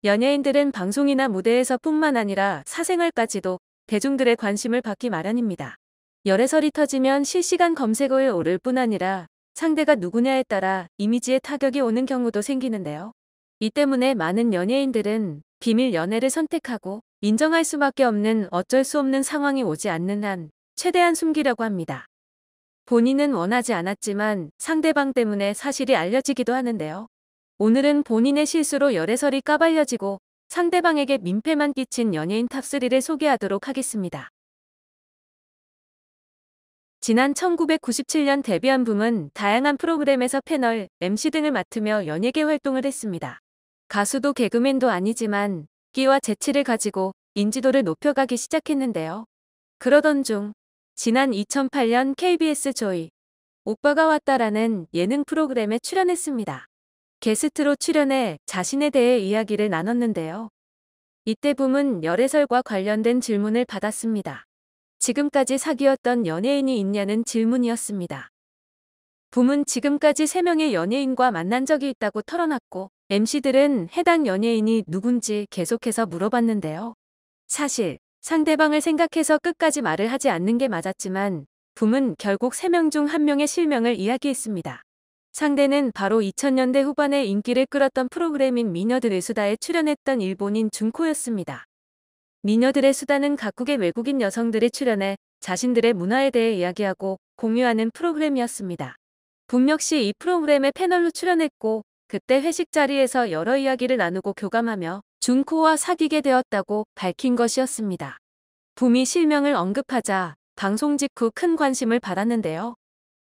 연예인들은 방송이나 무대에서 뿐만 아니라 사생활까지도 대중들의 관심을 받기 마련입니다. 열애설이 터지면 실시간 검색어에 오를 뿐 아니라 상대가 누구냐에 따라 이미지에 타격이 오는 경우도 생기는데요. 이 때문에 많은 연예인들은 비밀 연애를 선택하고 인정할 수밖에 없는 어쩔 수 없는 상황이 오지 않는 한 최대한 숨기려고 합니다. 본인은 원하지 않았지만 상대방 때문에 사실이 알려지기도 하는데요. 오늘은 본인의 실수로 열애설이 까발려지고 상대방에게 민폐만 끼친 연예인 탑3를 소개하도록 하겠습니다. 지난 1997년 데뷔한 붐은 다양한 프로그램에서 패널, MC 등을 맡으며 연예계 활동을 했습니다. 가수도 개그맨도 아니지만 끼와 재치를 가지고 인지도를 높여가기 시작했는데요. 그러던 중 지난 2008년 KBS 조이 오빠가 왔다라는 예능 프로그램에 출연했습니다. 게스트로 출연해 자신에 대해 이야기를 나눴는데요. 이때 붐은 열애설과 관련된 질문을 받았습니다. 지금까지 사귀었던 연예인이 있냐는 질문이었습니다. 붐은 지금까지 3명의 연예인과 만난 적이 있다고 털어놨고 MC들은 해당 연예인이 누군지 계속해서 물어봤는데요. 사실 상대방을 생각해서 끝까지 말을 하지 않는 게 맞았지만 붐은 결국 3명 중 1명의 실명을 이야기했습니다. 상대는 바로 2000년대 후반에 인기를 끌었던 프로그램인 미녀들의 수다에 출연했던 일본인 준코였습니다. 미녀들의 수다는 각국의 외국인 여성들이 출연해 자신들의 문화에 대해 이야기하고 공유하는 프로그램이었습니다. 붐 역시 이 프로그램에 패널로 출연했고 그때 회식 자리에서 여러 이야기를 나누고 교감하며 준코와 사귀게 되었다고 밝힌 것이었습니다. 붐이 실명을 언급하자 방송 직후 큰 관심을 받았는데요.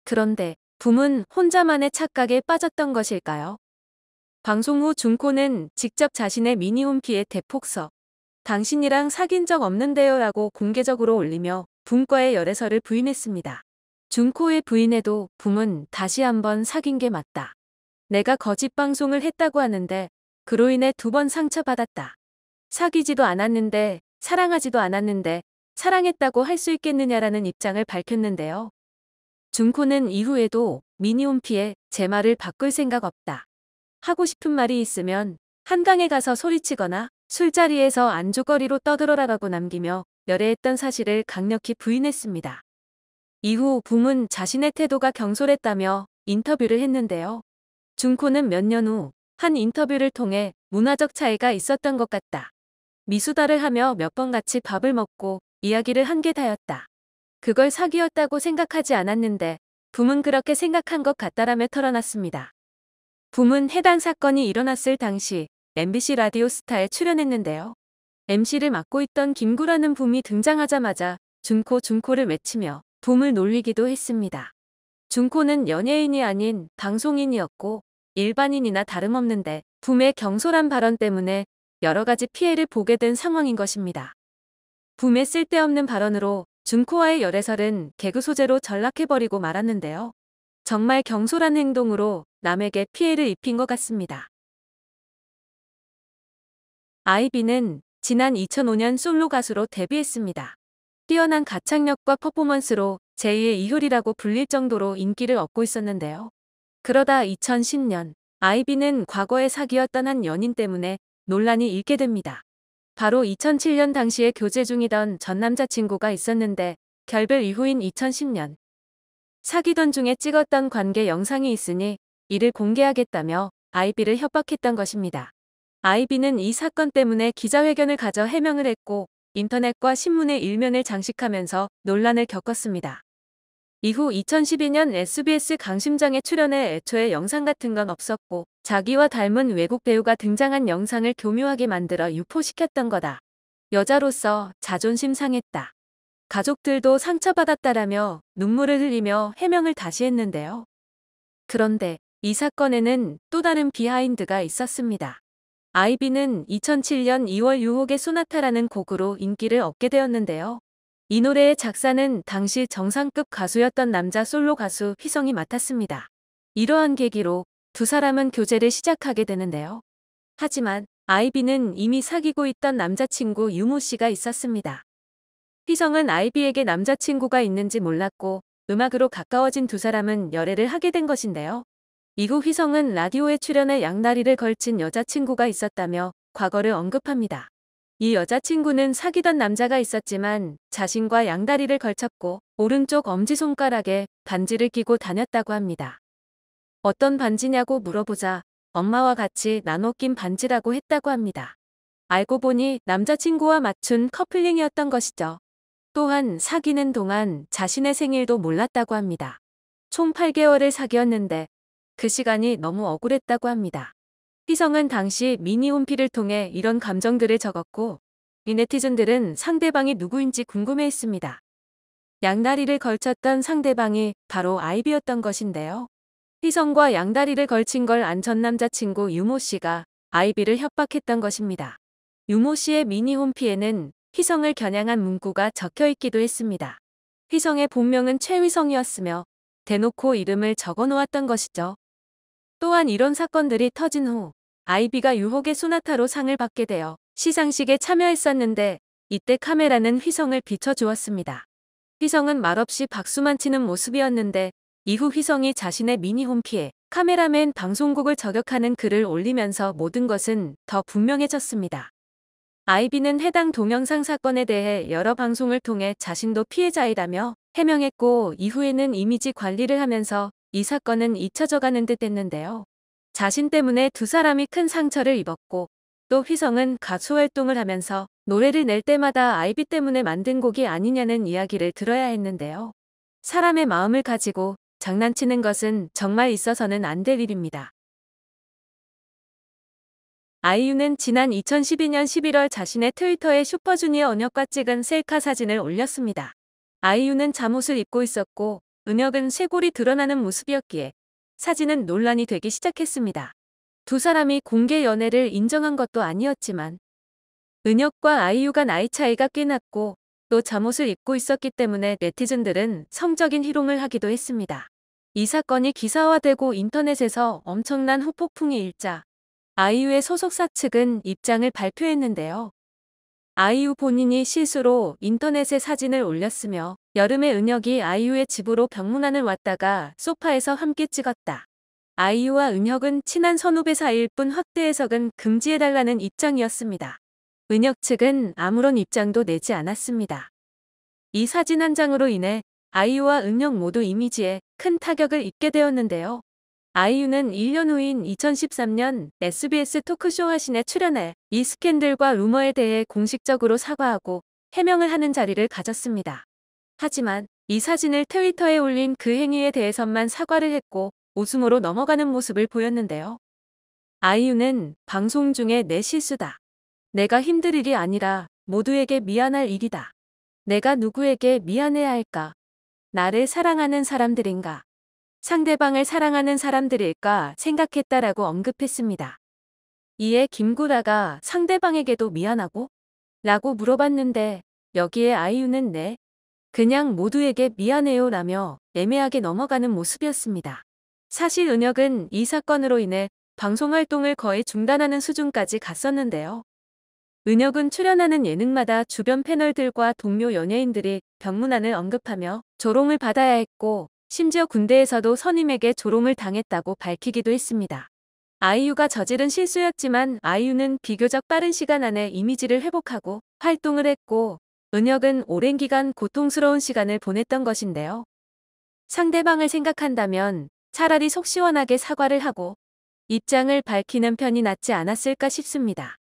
그런데 붐은 혼자만의 착각에 빠졌던 것일까요? 방송 후 준코는 직접 자신의 미니홈피에 대폭서 당신이랑 사귄 적 없는데요 라고 공개적으로 올리며 붐과의 열애설을 부인했습니다. 준코의 부인에도 붐은 다시 한번 사귄 게 맞다. 내가 거짓 방송을 했다고 하는데 그로 인해 2번 상처받았다. 사귀지도 않았는데 사랑하지도 않았는데 사랑했다고 할 수 있겠느냐라는 입장을 밝혔는데요. 준코는 이후에도 미니홈피에 제 말을 바꿀 생각 없다. 하고 싶은 말이 있으면 한강에 가서 소리치거나 술자리에서 안주거리로 떠들어라라고 남기며 열애했던 사실을 강력히 부인했습니다. 이후 붐은 자신의 태도가 경솔했다며 인터뷰를 했는데요. 준코는 몇 년 후 한 인터뷰를 통해 문화적 차이가 있었던 것 같다. 미수다를 하며 몇 번 같이 밥을 먹고 이야기를 한 게 다였다. 그걸 사귀었다고 생각하지 않았는데 붐은 그렇게 생각한 것 같다라며 털어놨습니다. 붐은 해당 사건이 일어났을 당시 MBC 라디오 스타에 출연했는데요. MC를 맡고 있던 김구라는 붐이 등장하자마자 준코를 외치며 붐을 놀리기도 했습니다. 준코는 연예인이 아닌 방송인이었고 일반인이나 다름없는데 붐의 경솔한 발언 때문에 여러 가지 피해를 보게 된 상황인 것입니다. 붐의 쓸데없는 발언으로 준코와의 열애설은 개그 소재로 전락해버리고 말았는데요. 정말 경솔한 행동으로 남에게 피해를 입힌 것 같습니다. 아이비는 지난 2005년 솔로 가수로 데뷔했습니다. 뛰어난 가창력과 퍼포먼스로 제2의 이효리라고 불릴 정도로 인기를 얻고 있었는데요. 그러다 2010년 아이비는 과거에 사귀었던 한 연인 때문에 논란이 일게 됩니다. 바로 2007년 당시에 교제 중이던 전 남자친구가 있었는데 결별 이후인 2010년 사귀던 중에 찍었던 관계 영상이 있으니 이를 공개하겠다며 아이비를 협박했던 것입니다. 아이비는 이 사건 때문에 기자회견을 가져 해명을 했고 인터넷과 신문의 일면을 장식하면서 논란을 겪었습니다. 이후 2012년 SBS 강심장에 출연해 애초에 영상 같은 건 없었고 자기와 닮은 외국 배우가 등장한 영상을 교묘하게 만들어 유포시켰던 거다. 여자로서 자존심 상했다. 가족들도 상처받았다라며 눈물을 흘리며 해명을 다시 했는데요. 그런데 이 사건에는 또 다른 비하인드가 있었습니다. 아이비는 2007년 2월 6억의 소나타라는 곡으로 인기를 얻게 되었는데요. 이 노래의 작사는 당시 정상급 가수였던 남자 솔로 가수 휘성이 맡았습니다. 이러한 계기로 두 사람은 교제를 시작하게 되는데요. 하지만 아이비는 이미 사귀고 있던 남자친구 유모 씨가 있었습니다. 휘성은 아이비에게 남자친구가 있는지 몰랐고 음악으로 가까워진 두 사람은 열애를 하게 된 것인데요. 이후 휘성은 라디오에 출연해 양다리를 걸친 여자친구가 있었다며 과거를 언급합니다. 이 여자친구는 사귀던 남자가 있었지만 자신과 양다리를 걸쳤고 오른쪽 엄지손가락에 반지를 끼고 다녔다고 합니다. 어떤 반지냐고 물어보자 엄마와 같이 나눠 낀 반지라고 했다고 합니다. 알고 보니 남자친구와 맞춘 커플링이었던 것이죠. 또한 사귀는 동안 자신의 생일도 몰랐다고 합니다. 총 8개월을 사귀었는데 그 시간이 너무 억울했다고 합니다. 휘성은 당시 미니홈피를 통해 이런 감정들을 적었고 이 네티즌들은 상대방이 누구인지 궁금해했습니다. 양다리를 걸쳤던 상대방이 바로 아이비였던 것인데요. 휘성과 양다리를 걸친 걸 안 전 남자친구 유모 씨가 아이비를 협박했던 것입니다. 유모 씨의 미니홈피에는 휘성을 겨냥한 문구가 적혀 있기도 했습니다. 휘성의 본명은 최휘성이었으며 대놓고 이름을 적어 놓았던 것이죠. 또한 이런 사건들이 터진 후 아이비가 유혹의 소나타로 상을 받게 되어 시상식에 참여했었는데 이때 카메라는 휘성을 비춰주었습니다. 휘성은 말없이 박수만 치는 모습이었는데 이후 휘성이 자신의 미니홈피에 카메라맨 방송국을 저격하는 글을 올리면서 모든 것은 더 분명해졌습니다. 아이비는 해당 동영상 사건에 대해 여러 방송을 통해 자신도 피해자이라며 해명했고 이후에는 이미지 관리를 하면서 이 사건은 잊혀져가는 듯 했는데요. 자신 때문에 두 사람이 큰 상처를 입었고 또 휘성은 가수 활동을 하면서 노래를 낼 때마다 아이비 때문에 만든 곡이 아니냐는 이야기를 들어야 했는데요. 사람의 마음을 가지고 장난치는 것은 정말 있어서는 안 될 일입니다. 아이유는 지난 2012년 11월 자신의 트위터에 슈퍼주니어 은혁과 찍은 셀카 사진을 올렸습니다. 아이유는 잠옷을 입고 있었고 은혁은 쇄골이 드러나는 모습이었기에 사진은 논란이 되기 시작했습니다. 두 사람이 공개 연애를 인정한 것도 아니었지만 은혁과 아이유가 나이 차이가 꽤 났고 또 잠옷을 입고 있었기 때문에 네티즌들은 성적인 희롱을 하기도 했습니다. 이 사건이 기사화되고 인터넷에서 엄청난 후폭풍이 일자 아이유의 소속사 측은 입장을 발표했는데요. 아이유 본인이 실수로 인터넷에 사진을 올렸으며 여름에 은혁이 아이유의 집으로 병문안을 왔다가 소파에서 함께 찍었다. 아이유와 은혁은 친한 선후배 사이일 뿐 확대 해석은 금지해달라는 입장이었습니다. 은혁 측은 아무런 입장도 내지 않았습니다. 이 사진 한 장으로 인해 아이유와 은혁 모두 이미지에 큰 타격을 입게 되었는데요. 아이유는 1년 후인 2013년 SBS 토크쇼 화신에 출연해 이 스캔들과 루머에 대해 공식적으로 사과하고 해명을 하는 자리를 가졌습니다. 하지만 이 사진을 트위터에 올린 그 행위에 대해서만 사과를 했고 웃음으로 넘어가는 모습을 보였는데요. 아이유는 방송 중에 내 실수다. 내가 힘들 일이 아니라 모두에게 미안할 일이다. 내가 누구에게 미안해야 할까? 나를 사랑하는 사람들인가? 상대방을 사랑하는 사람들일까 생각했다라고 언급했습니다. 이에 김구라가 상대방에게도 미안하고? 라고 물어봤는데 여기에 아이유는 네, 그냥 모두에게 미안해요 라며 애매하게 넘어가는 모습이었습니다. 사실 은혁은 이 사건으로 인해 방송 활동을 거의 중단하는 수준까지 갔었는데요. 은혁은 출연하는 예능마다 주변 패널들과 동료 연예인들이 병문안을 언급하며 조롱을 받아야 했고 심지어 군대에서도 선임에게 조롱을 당했다고 밝히기도 했습니다. 아이유가 저지른 실수였지만 아이유는 비교적 빠른 시간 안에 이미지를 회복하고 활동을 했고 은혁은 오랜 기간 고통스러운 시간을 보냈던 것인데요. 상대방을 생각한다면 차라리 속 시원하게 사과를 하고 입장을 밝히는 편이 낫지 않았을까 싶습니다.